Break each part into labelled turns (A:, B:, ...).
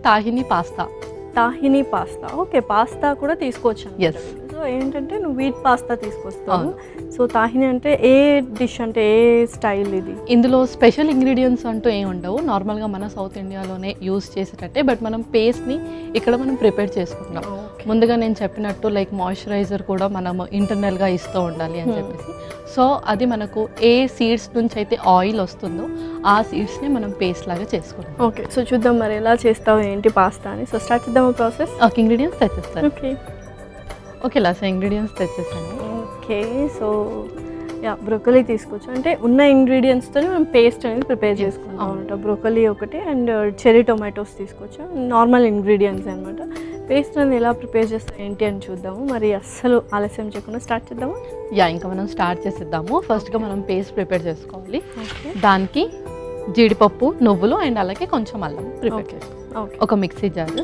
A: తాహిని pasta.
B: తాహిని pasta. Okay, pasta కూడా తీసుకోవచ్చు.
A: Yes.
B: So ఏంటంటే నువ్వు వీట్ పాస్తా తీసుకొస్తావు. సో తాహిని అంటే ఏ డిష్, అంటే ఏ స్టైల్ ఇది?
A: ఇందులో స్పెషల్ ఇంగ్రీడియంట్స్ అంటూ ఏమి ఉండవు, నార్మల్గా మన సౌత్ ఇండియాలోనే యూస్ చేసేటట్టే. బట్ మనం పేస్ట్ని ఇక్కడ మనం ప్రిపేర్ చేసుకుంటున్నాం. ముందుగా నేను చెప్పినట్టు లైక్ మాయిశ్చరైజర్ కూడా మనం ఇంటర్నల్గా ఇస్తూ ఉండాలి అని చెప్పేసి. సో అది మనకు ఏ సీడ్స్ నుంచి అయితే ఆయిల్ వస్తుందో ఆ సీడ్స్ని మనం పేస్ట్ లాగా చేసుకుంటాం.
B: ఓకే, సో చూద్దాం మరి ఎలా చేస్తావు ఏంటి పాస్తా అని. సో స్టార్ట్ చేద్దాం ప్రాసెస్.
A: ఓకే, ఇంగ్రీడియంట్స్ తెచ్చేస్తాను.
B: ఓకే
A: ఓకే లాస్ ఇంగ్రీడియంట్స్ తెచ్చేసాను.
B: ఓకే, సో బ్రోకలీ తీసుకోవచ్చు. అంటే ఉన్న ఇంగ్రీడియంట్స్తో మనం పేస్ట్ అనేది ప్రిపేర్ చేసుకుంటాం అనమాట. బ్రోకలీ ఒకటి అండ్ చెర్రీ టొమాటోస్ తీసుకోవచ్చు, నార్మల్ ఇంగ్రీడియంట్స్ అనమాట. పేస్ట్ అనేది ఎలా ప్రిపేర్ చేస్తాం ఏంటి అని చూద్దాము. మరి అస్సలు ఆలస్యం చేయకుండా స్టార్ట్ చేద్దాము.
A: ఇంకా మనం స్టార్ట్ చేసేద్దాము. ఫస్ట్గా మనం పేస్ట్ ప్రిపేర్ చేసుకోవాలి. దానికి జీడిపప్పు, నువ్వులు అండ్ అలాగే కొంచెం అల్లం ప్రిపేర్ చేసుకోవాలి. ఒక మిక్సీ జార్,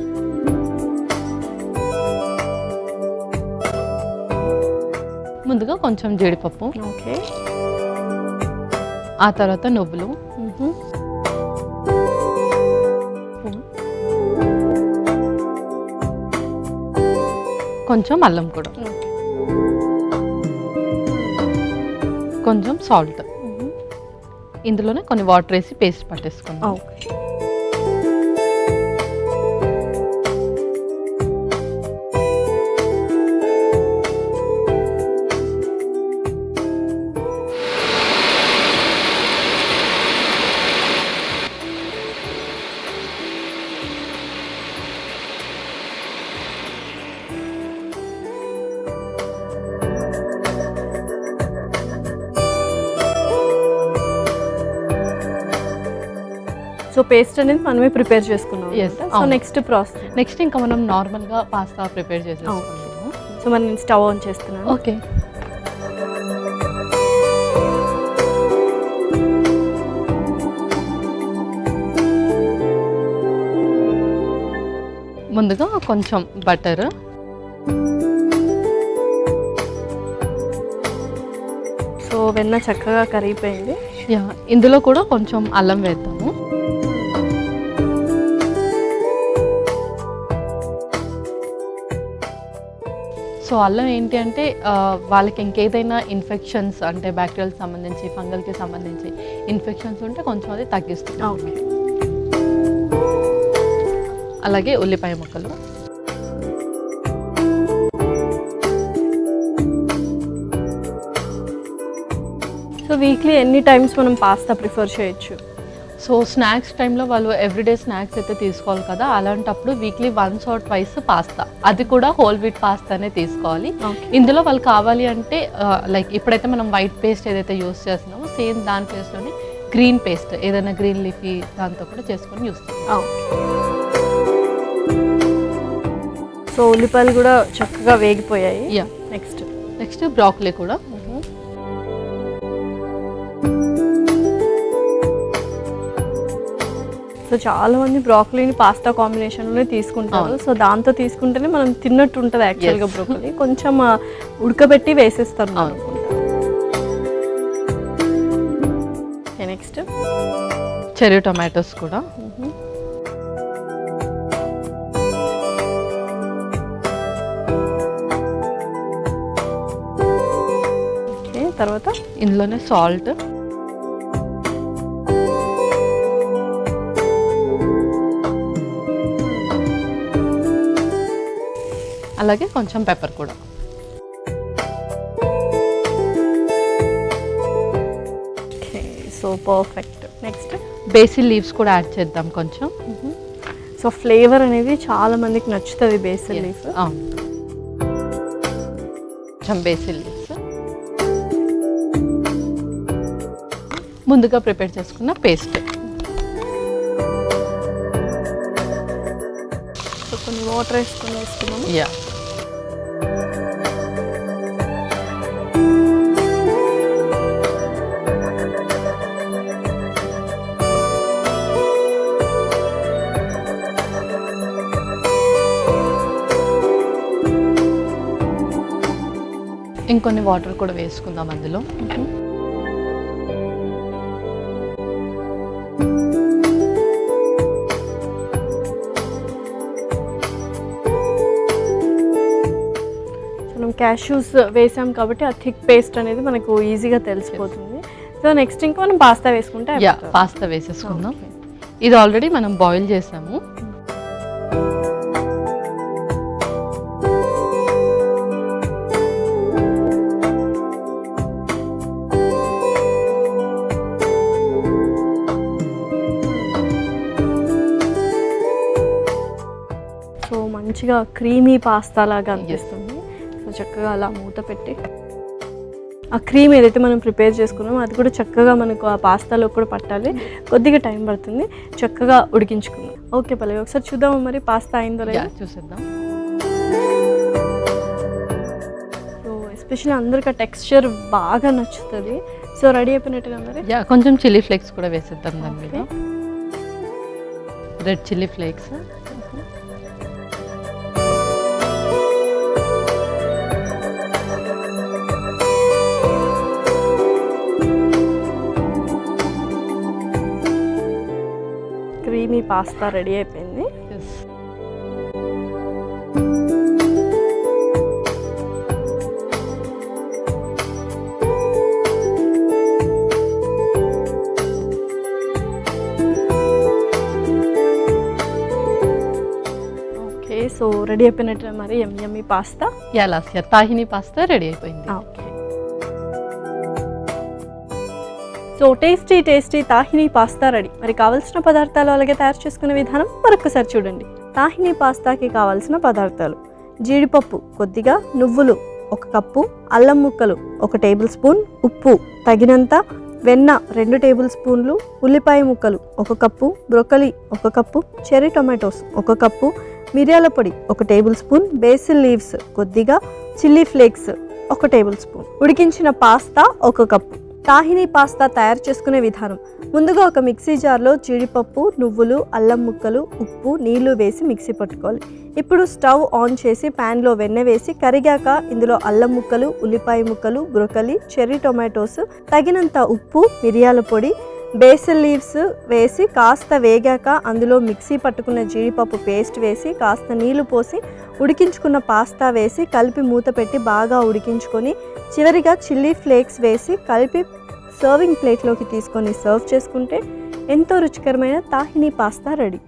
A: ముందుగా కొంచెం జీడిపప్పు,
B: ఓకే,
A: ఆ తర్వాత నువ్వులు, కొంచెం అల్లం కూడా, కొంచెం సాల్ట్, ఇందులోనే కొన్ని వాటర్ వేసి పేస్ట్ పట్టేసుకున్నాం.
B: సో పేస్ట్ అనేది మనమే ప్రిపేర్ చేసుకున్నాం. సో నెక్స్ట్
A: ఇంకా మనం నార్మల్గా పాస్తా ప్రిపేర్ చేసేసుకున్నాము.
B: సో మరి నేను స్టవ్ ఆన్ చేస్తున్నాను.
A: ఓకే, ముందుగా కొంచెం బటర్,
B: సో వెన్న చక్కగా కరిగిపోయింది.
A: ఇందులో కూడా కొంచెం అల్లం వేద్దాము. సో అల్లం ఏంటి అంటే వాళ్ళకి ఇంకేదైనా ఇన్ఫెక్షన్స్ అంటే బ్యాక్టీరియల్ సంబంధించి, ఫంగల్కి సంబంధించి ఇన్ఫెక్షన్స్ ఉంటే కొంచెం అది తగ్గిస్తుంది. అలాగే ఉల్లిపాయ ముక్కలు,
B: సో వీక్లీ ఎన్ని టైమ్స్ మనం పాస్తా ప్రిఫర్ చేయొచ్చు?
A: సో స్నాక్స్ టైంలో వాళ్ళు ఎవ్రీడే స్నాక్స్ అయితే తీసుకోవాలి కదా, అలాంటప్పుడు weekly once or twice pasta, అది కూడా హోల్ వీట్ పాస్తానే తీసుకోవాలి. ఇందులో వాళ్ళు కావాలి అంటే లైక్ ఇప్పుడైతే మనం వైట్ పేస్ట్ ఏదైతే యూస్ చేస్తున్నామో సేమ్ దాని ప్లేస్లోనే గ్రీన్ పేస్ట్ ఏదైనా గ్రీన్ లీఫీ దాంతో కూడా చేసుకొని యూస్ చేస్తాం.
B: సో ఉల్లిపాయలు కూడా చక్కగా వేగిపోయాయి.
A: నెక్స్ట్ బ్రాకలీ కూడా.
B: సో చాలా మంది బ్రోకలీని పాస్తా కాంబినేషన్లోనే తీసుకుంటారు. సో దాంతో తీసుకుంటేనే మనం తిన్నట్టు ఉంటుంది యాక్చువల్గా. బ్రోకలీ కొంచెం ఉడకబెట్టి వేసేస్తారు అనుకుంటా. నెక్స్ట్
A: చెర్రీ టొమాటోస్ కూడా.
B: తర్వాత
A: ఇందులోనే సాల్ట్, అలాగే కొంచెం పెప్పర్ కూడా.
B: So perfect. Next
A: basil leaves కూడా యాడ్ చేద్దాం కొంచెం.
B: సో ఫ్లేవర్ అనేది చాలా మందికి నచ్చుతుంది బేసిల్ లీఫ్.
A: కొంచెం బేసిల్ లీవ్స్, ముందుగా ప్రిపేర్ చేసుకున్న పేస్ట్,
B: సో కొన్ని వాటర్ వేసుకొని వేసుకున్నాము.
A: ఇంకొన్ని వాటర్ కూడా వేసుకుందాం అందులో.
B: క్యాష్యూస్ వేసాం కాబట్టి ఆ థిక్ పేస్ట్ అనేది మనకు ఈజీగా తెలిసిపోతుంది. సో నెక్స్ట్ ఇంకా మనం పాస్తా వేసుకుంటే
A: యా పాస్తా వేసేసుకుందాం. ఇది ఆల్రెడీ మనం బాయిల్ చేసాము.
B: సో మంచిగా క్రీమీ పాస్తా లాగా అనిపిస్తుంది. సో చక్కగా అలా మూత పెట్టి ఆ క్రీమ్ ఏదైతే మనం ప్రిపేర్ చేసుకున్నామో అది కూడా చక్కగా మనకు ఆ పాస్తాలో కూడా పట్టాలి. కొద్దిగా టైం పడుతుంది. చక్కగా ఉడికించుకుందాం. ఓకే పల్లవి, ఒకసారి చూద్దాము మరి పాస్తా అయిందో లేదా
A: చూసేద్దాం.
B: సో ఎస్పెషల్లీ అందరికి ఆ టెక్స్చర్ బాగా నచ్చుతుంది. సో రెడీ అయిపోయినట్టుగా మరి
A: యా కొంచెం చిల్లీ ఫ్లేక్స్ కూడా వేసేద్దాం దాని మీద. Red chilli flakes.
B: Creamy pasta ready అయిపోయింది. ఓకే, సో రెడీ అయిపోయినట్టు మరి yummy pasta.
A: Yeah last year tahini pasta ready అయిపోయింది.
B: Okay, so tasty tahini pasta ready. మరి కావాల్సిన పదార్థాలు అలాగే తయారు చేసుకునే విధానం మరొకసారి చూడండి. తాహిని పాస్తాకి కావాల్సిన పదార్థాలు: జీడిపప్పు కొద్దిగా, నువ్వులు 1 కప్పు, అల్లం ముక్కలు 1 టేబుల్ స్పూన్, ఉప్పు తగినంత, వెన్న 2 టేబుల్ స్పూన్లు, ఉల్లిపాయ ముక్కలు 1 cup, broccoli 1 cup, cherry tomatoes 1 cup, మిరియాల పొడి 1 టేబుల్ స్పూన్, బేసిల్ లీవ్స్ కొద్దిగా, చిల్లీ ఫ్లేక్స్ 1 టేబుల్ స్పూన్, ఉడికించిన పాస్తా 1 కప్పు. తాహిని పాస్తా తయారు చేసుకునే విధానం: ముందుగా ఒక మిక్సీ జార్లో జీడిపప్పు, నువ్వులు, అల్లం ముక్కలు, ఉప్పు, నీళ్లు వేసి మిక్సీ పట్టుకోవాలి. ఇప్పుడు స్టవ్ ఆన్ చేసి ప్యాన్లో వెన్న వేసి కరిగాక ఇందులో అల్లం ముక్కలు, ఉల్లిపాయ ముక్కలు, బ్రొకలీ, చెర్రీ టొమాటోస్, తగినంత ఉప్పు, మిరియాల పొడి, బేసిల్ లీవ్స్ వేసి కాస్త వేగాక అందులో మిక్సీ పట్టుకున్న జీడిపప్పు పేస్ట్ వేసి కాస్త నీళ్లు పోసి ఉడికించుకున్న పాస్తా వేసి కలిపి మూత పెట్టి బాగా ఉడికించుకొని చివరిగా చిల్లీ ఫ్లేక్స్ వేసి కలిపి సర్వింగ్ ప్లేట్లోకి తీసుకొని సర్వ్ చేసుకుంటే ఎంతో రుచికరమైన తాహిని పాస్తా రెడీ.